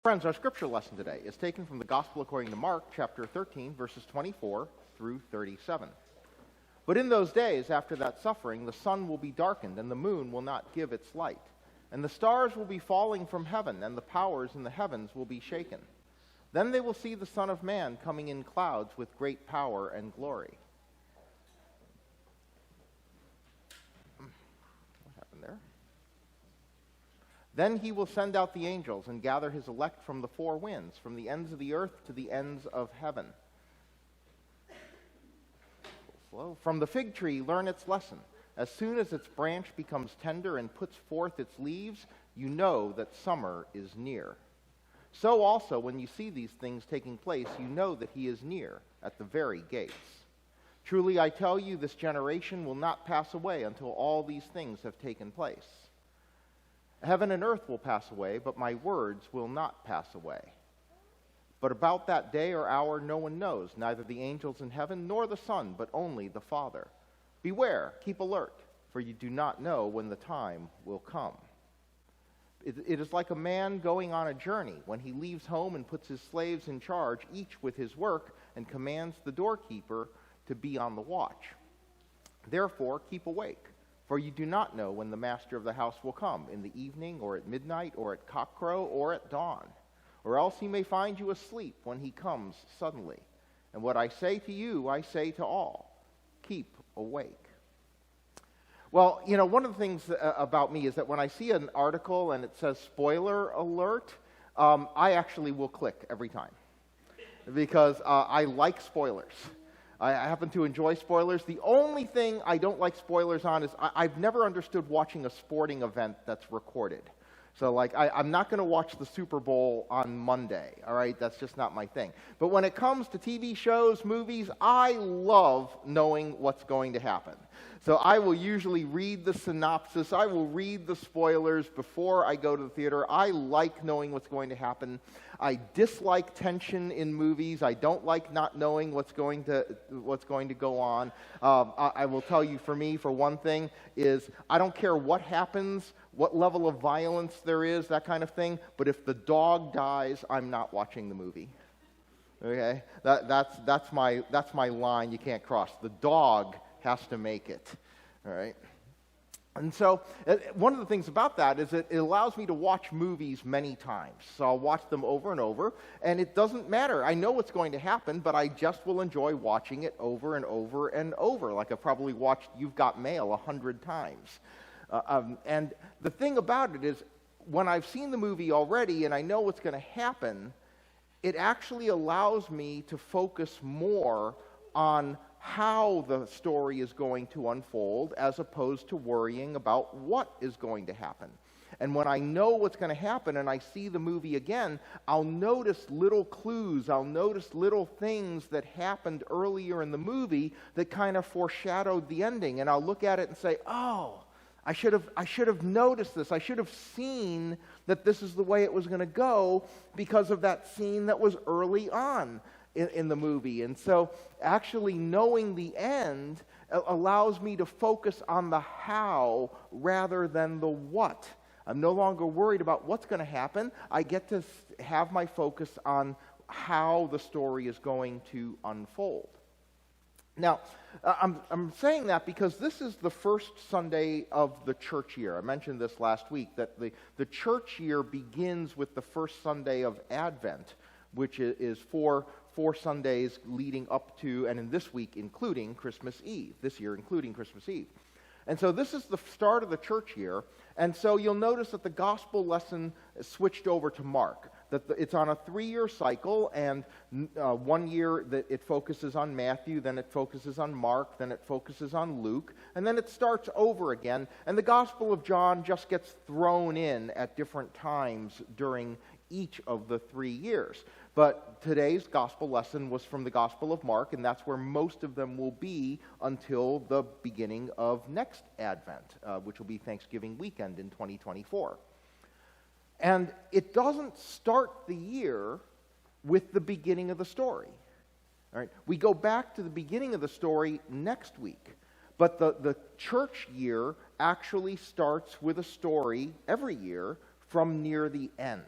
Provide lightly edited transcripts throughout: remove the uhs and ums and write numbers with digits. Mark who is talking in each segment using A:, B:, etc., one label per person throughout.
A: Friends, our scripture lesson today is taken from the Gospel according to Mark, chapter 13, verses 24 through 37. But in those days, after that suffering, the sun will be darkened, and the moon will not give its light. And the stars will be falling from heaven, and the powers in the heavens will be shaken. Then they will see the Son of Man coming in clouds with great power and glory. What happened there? Then he will send out the angels and gather his elect from the four winds, from the ends of the earth to the ends of heaven. Slow. From the fig tree, learn its lesson. As soon as its branch becomes tender and puts forth its leaves, you know that summer is near. So also, when you see these things taking place, you know that he is near, at the very gates. Truly, I tell you, this generation will not pass away until all these things have taken place. Heaven and earth will pass away, but my words will not pass away. But about that day or hour no one knows, neither the angels in heaven nor the Son, but only the Father. Beware, keep alert, for you do not know when the time will come. It is like a man going on a journey when he leaves home and puts his slaves in charge, each with his work, and commands the doorkeeper to be on the watch. Therefore, keep awake. For you do not know when the master of the house will come, in the evening, or at midnight, or at cockcrow, or at dawn. Or else he may find you asleep when he comes suddenly. And what I say to you, I say to all, keep awake. Well, one of the things about me is that when I see an article and it says spoiler alert, I actually will click every time. Because I like spoilers. I happen to enjoy spoilers. The only thing I don't like spoilers on is I've never understood watching a sporting event that's recorded. So, I'm not going to watch the Super Bowl on Monday, all right? That's just not my thing. But when it comes to TV shows, movies, I love knowing what's going to happen. So I will usually read the synopsis. I will read the spoilers before I go to the theater. I like knowing what's going to happen. I dislike tension in movies. I don't like not knowing what's going to go on. I will tell you, for me, for one thing, is I don't care what happens, what level of violence there is, that kind of thing, but if the dog dies, I'm not watching the movie. Okay? That's my line you can't cross. The dog has to make it. All right? And so one of the things about that is it allows me to watch movies many times. So I'll watch them over and over, and it doesn't matter. I know what's going to happen, but I just will enjoy watching it over and over and over. Like I've probably watched You've Got Mail 100 times. And the thing about it is, when I've seen the movie already and I know what's going to happen, it actually allows me to focus more on how the story is going to unfold as opposed to worrying about what is going to happen. And when I know what's going to happen and I see the movie again, I'll notice little clues, I'll notice little things that happened earlier in the movie that kind of foreshadowed the ending. And I'll look at it and say, oh, I should have noticed this. I should have seen that this is the way it was going to go because of that scene that was early on in the movie. And so actually knowing the end allows me to focus on the how rather than the what. I'm no longer worried about what's going to happen. I get to have my focus on how the story is going to unfold. Now, I'm saying that because this is the first Sunday of the church year. I mentioned this last week, that the church year begins with the first Sunday of Advent, which is four Sundays leading up to, and in this week, including Christmas Eve. This year, including Christmas Eve. And so this is the start of the church year, and so you'll notice that the gospel lesson switched over to Mark. That it's on a 3-year cycle, and 1 year that it focuses on Matthew, then it focuses on Mark, then it focuses on Luke, and then it starts over again, and the Gospel of John just gets thrown in at different times during each of the 3 years. But today's gospel lesson was from the Gospel of Mark, and that's where most of them will be until the beginning of next Advent, which will be Thanksgiving weekend in 2024. And it doesn't start the year with the beginning of the story. All right? We go back to the beginning of the story next week. But the church year actually starts with a story every year from near the end.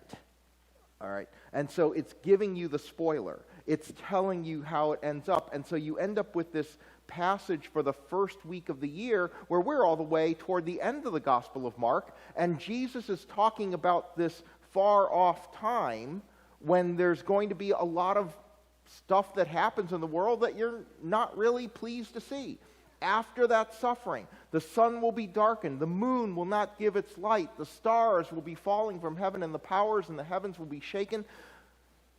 A: All right. And so it's giving you the spoiler. It's telling you how it ends up. And so you end up with this passage for the first week of the year where we're all the way toward the end of the Gospel of Mark, and Jesus is talking about this far off time when there's going to be a lot of stuff that happens in the world that you're not really pleased to see. After that suffering, the sun will be darkened, the moon will not give its light, the stars will be falling from heaven, and the powers in the heavens will be shaken.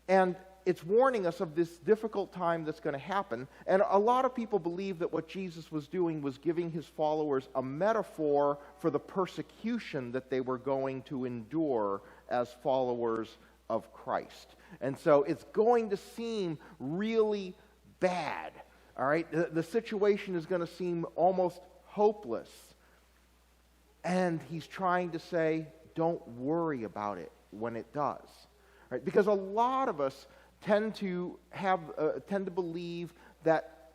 A: And it's warning us of this difficult time that's going to happen. And a lot of people believe that what Jesus was doing was giving his followers a metaphor for the persecution that they were going to endure as followers of Christ. And so it's going to seem really bad. All right? The situation is going to seem almost hopeless. And he's trying to say, don't worry about it when it does. Right? Because a lot of us tend to believe that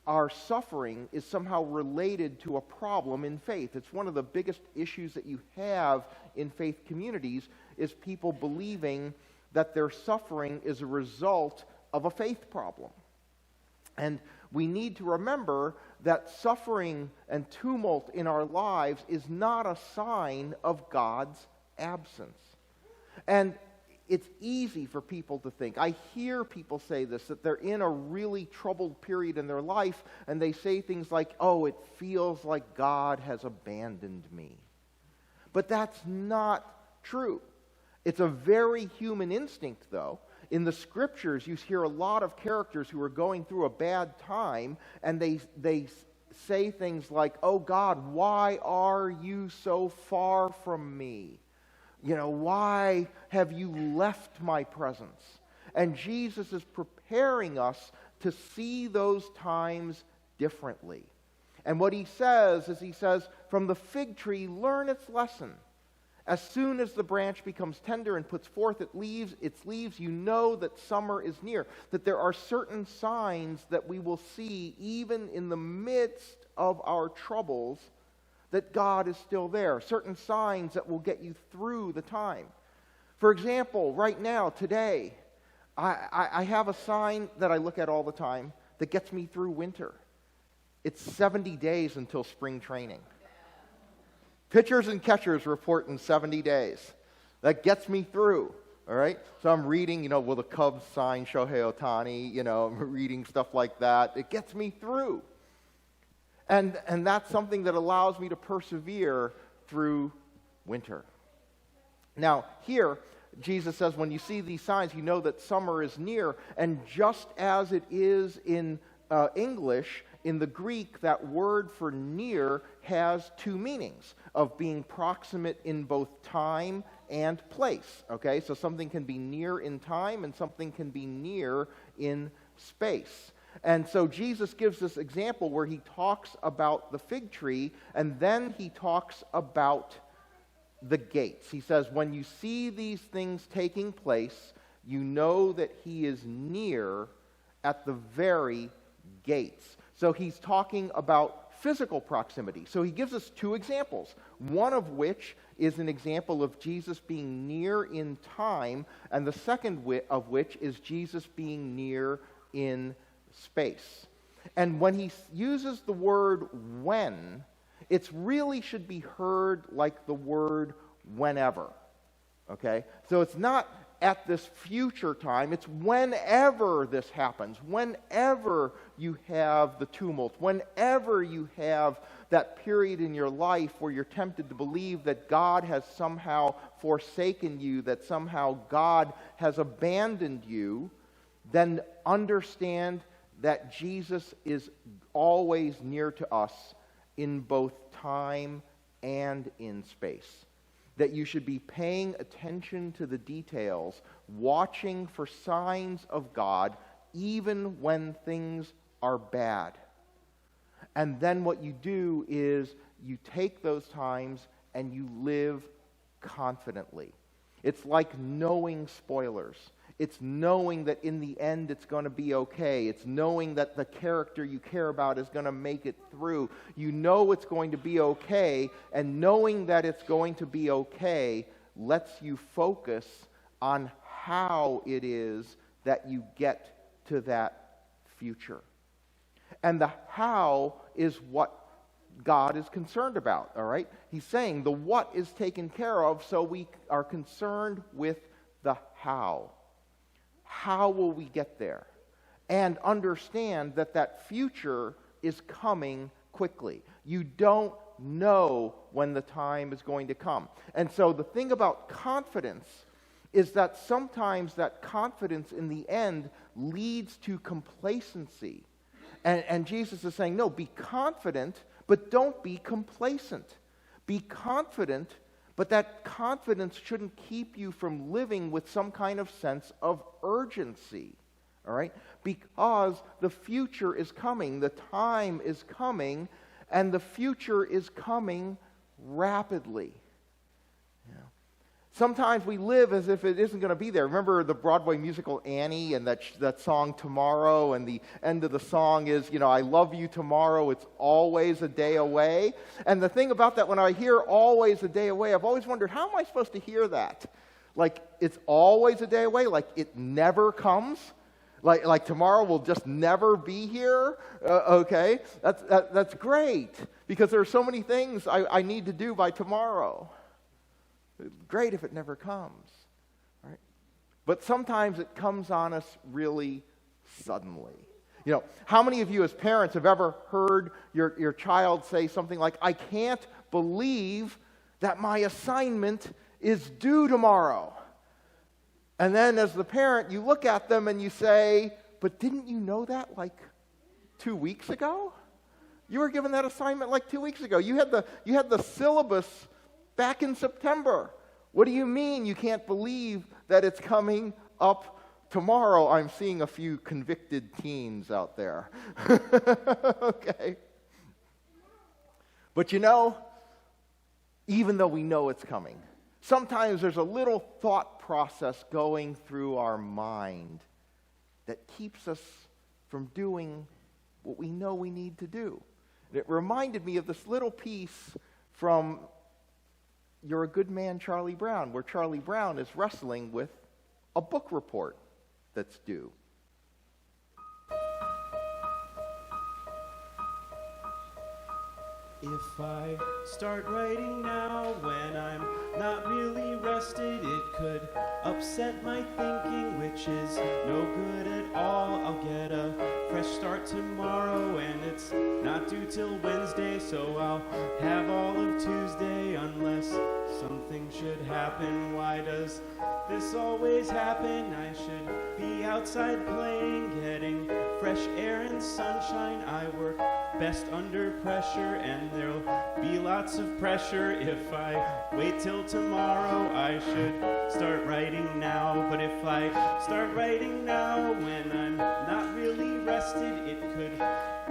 A: our suffering is somehow related to a problem in faith. It's one of the biggest issues that you have in faith communities is people believing that their suffering is a result of a faith problem. And we need to remember that suffering and tumult in our lives is not a sign of God's absence. And it's easy for people to think, I hear people say this, that they're in a really troubled period in their life, and they say things like, oh, it feels like God has abandoned me. But that's not true. It's a very human instinct, though. In the Scriptures, you hear a lot of characters who are going through a bad time, and they say things like, oh God, why are you so far from me? You know, why have you left my presence? And Jesus is preparing us to see those times differently. And what he says is, he says, from the fig tree, learn its lesson. As soon as the branch becomes tender and puts forth its leaves, you know that summer is near. That there are certain signs that we will see even in the midst of our troubles, that God is still there. Certain signs that will get you through the time. For example, right now, today, I have a sign that I look at all the time that gets me through winter. It's 70 days until spring training. Pitchers and catchers report in 70 days. That gets me through, all right? So I'm reading, will the Cubs sign Shohei Ohtani? I'm reading stuff like that. It gets me through. And that's something that allows me to persevere through winter. Now, here, Jesus says, when you see these signs, you know that summer is near. And just as it is in English, in the Greek, that word for near has two meanings, of being proximate in both time and place. Okay, so something can be near in time and something can be near in space. And so Jesus gives this example where he talks about the fig tree, and then he talks about the gates. He says, when you see these things taking place, you know that he is near at the very gates. So he's talking about physical proximity. So he gives us two examples, one of which is an example of Jesus being near in time, and the second of which is Jesus being near in space. And when he uses the word when, it really should be heard like the word whenever. Okay? So it's not at this future time, it's whenever this happens, whenever you have the tumult, whenever you have that period in your life where you're tempted to believe that God has somehow forsaken you, that somehow God has abandoned you, then understand that Jesus is always near to us in both time and in space. That you should be paying attention to the details, watching for signs of God, even when things are bad. And then what you do is you take those times and you live confidently. It's like knowing spoilers. It's knowing that in the end it's going to be okay. It's knowing that the character you care about is going to make it through. You know it's going to be okay, and knowing that it's going to be okay lets you focus on how it is that you get to that future. And the how is what God is concerned about, all right? He's saying the what is taken care of, so we are concerned with the how. How will we get there? And understand that that future is coming quickly. You don't know when the time is going to come. And so the thing about confidence is that sometimes that confidence in the end leads to complacency. And Jesus is saying, no, be confident, but don't be complacent. Be confident, but that confidence shouldn't keep you from living with some kind of sense of urgency. All right? Because the future is coming, the time is coming, and the future is coming rapidly. Sometimes we live as if it isn't going to be there. Remember the Broadway musical Annie and that song Tomorrow, and the end of the song is, I love you tomorrow, it's always a day away. And the thing about that, when I hear always a day away, I've always wondered, how am I supposed to hear that? Like, it's always a day away? Like, it never comes? Like tomorrow will just never be here? Okay, that's great, because there are so many things I need to do by tomorrow. It's great if it never comes, right? But sometimes it comes on us really suddenly. How many of you as parents have ever heard your child say something like, I can't believe that my assignment is due tomorrow? And then as the parent, you look at them and you say, but didn't you know that like 2 weeks ago? You were given that assignment like 2 weeks ago. You had the syllabus back in September. What do you mean you can't believe that it's coming up tomorrow? I'm seeing a few convicted teens out there. Okay. But even though we know it's coming, sometimes there's a little thought process going through our mind that keeps us from doing what we know we need to do. And it reminded me of this little piece from You're a Good Man, Charlie Brown, where Charlie Brown is wrestling with a book report that's due.
B: If I start writing now when I'm not really rested, it could upset my thinking, which is no good at all. I'll get a fresh start tomorrow, and it's not due till Wednesday, so I'll have all of Tuesday unless something should happen. Why does this always happen? I should be outside playing, getting fresh air and sunshine. I work best under pressure, and there'll be lots of pressure if I wait till tomorrow. I should start writing now, but if I start writing now when I'm not really rested, it could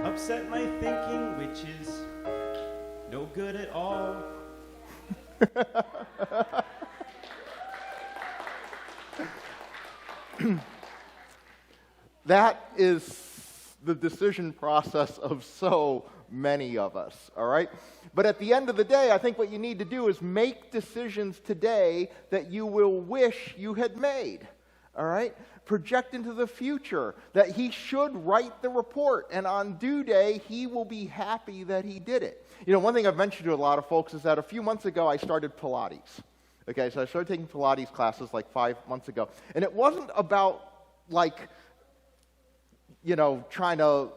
B: upset my thinking, which is no good at all.
A: That is the decision process of so many of us, all right? But at the end of the day, I think what you need to do is make decisions today that you will wish you had made, all right? Project into the future that he should write the report, and on due day, he will be happy that he did it. One thing I've mentioned to a lot of folks is that a few months ago, I started Pilates. Okay, so I started taking Pilates classes like 5 months ago. And it wasn't about, trying to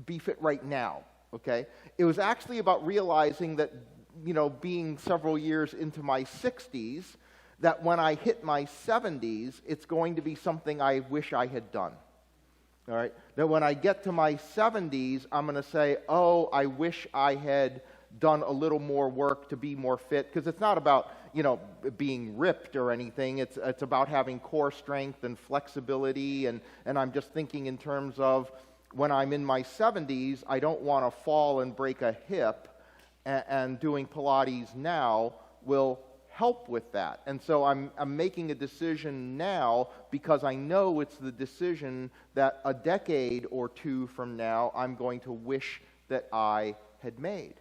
A: be fit right now, okay? It was actually about realizing that, being several years into my 60s, that when I hit my 70s, it's going to be something I wish I had done, all right? That when I get to my 70s, I'm going to say, oh, I wish I had done a little more work to be more fit, because it's not about, being ripped or anything. It's about having core strength and flexibility, and I'm just thinking in terms of when I'm in my 70s, I don't want to fall and break a hip, and doing Pilates now will help with that. And so I'm making a decision now because I know it's the decision that a decade or two from now I'm going to wish that I had made.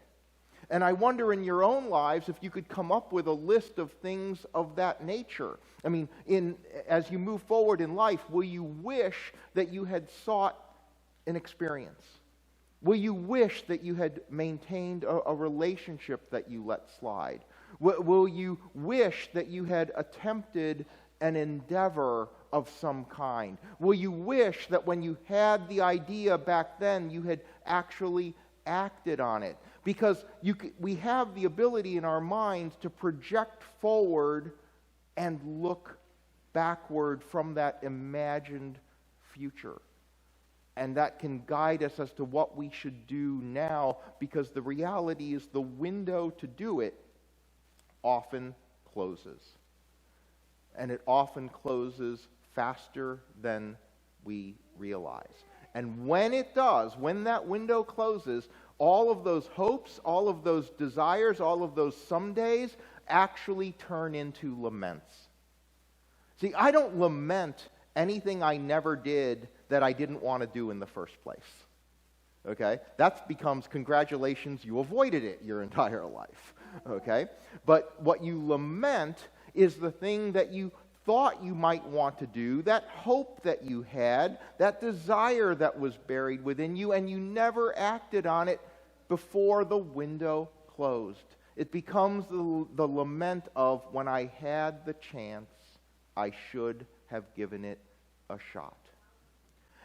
A: And I wonder in your own lives if you could come up with a list of things of that nature. I mean, as you move forward in life, will you wish that you had sought an experience? Will you wish that you had maintained a relationship that you let slide? Will you wish that you had attempted an endeavor of some kind? Will you wish that when you had the idea back then, you had actually acted on it? Because we have the ability in our minds to project forward and look backward from that imagined future. And that can guide us as to what we should do now, because the reality is the window to do it often closes. And it often closes faster than we realize. And when it does, when that window closes, all of those hopes, all of those desires, all of those somedays actually turn into laments. See, I don't lament anything I never did that I didn't want to do in the first place. Okay? That becomes congratulations, you avoided it your entire life. Okay? But what you lament is the thing that you thought you might want to do, that hope that you had, that desire that was buried within you, and you never acted on it before the window closed. It becomes the lament of, when I had the chance, I should have given it a shot.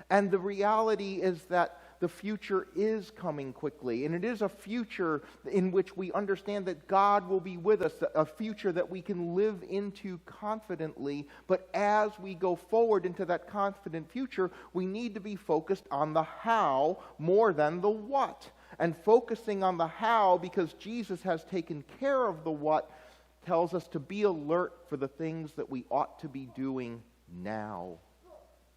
A: And the reality is that the future is coming quickly, and it is a future in which we understand that God will be with us, a future that we can live into confidently. But as we go forward into that confident future, we need to be focused on the how more than the what. And focusing on the how, because Jesus has taken care of the what, tells us to be alert for the things that we ought to be doing now,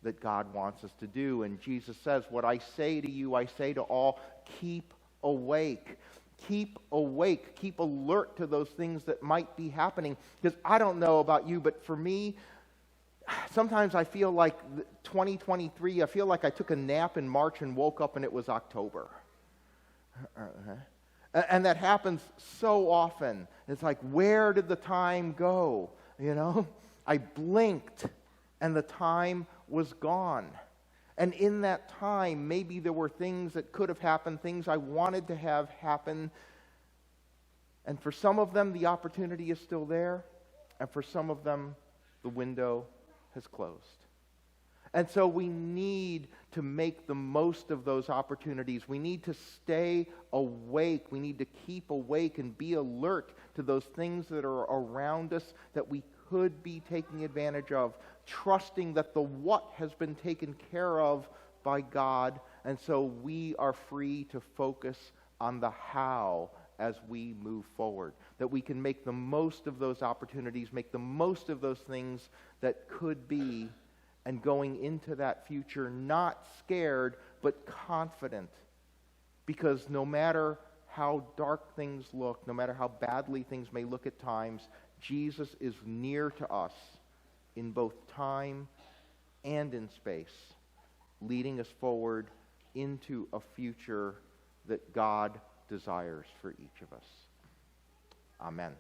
A: that God wants us to do. And Jesus says, what I say to you, I say to all, keep awake. Keep awake. Keep alert to those things that might be happening. Because I don't know about you, but for me, sometimes I feel like 2023, I feel like I took a nap in March and woke up and it was October. And that happens so often. It's like, where did the time go? You know? I blinked and the time was gone. And in that time, maybe there were things that could have happened, things I wanted to have happen. And for some of them, the opportunity is still there. And for some of them, the window has closed. And so we need to make the most of those opportunities. We need to stay awake. We need to keep awake and be alert to those things that are around us that we could be taking advantage of, trusting that the what has been taken care of by God. And so we are free to focus on the how as we move forward. That we can make the most of those opportunities, make the most of those things that could be, and going into that future not scared but confident. Because no matter how dark things look, no matter how badly things may look at times, Jesus is near to us in both time and in space, leading us forward into a future that God desires for each of us. Amen.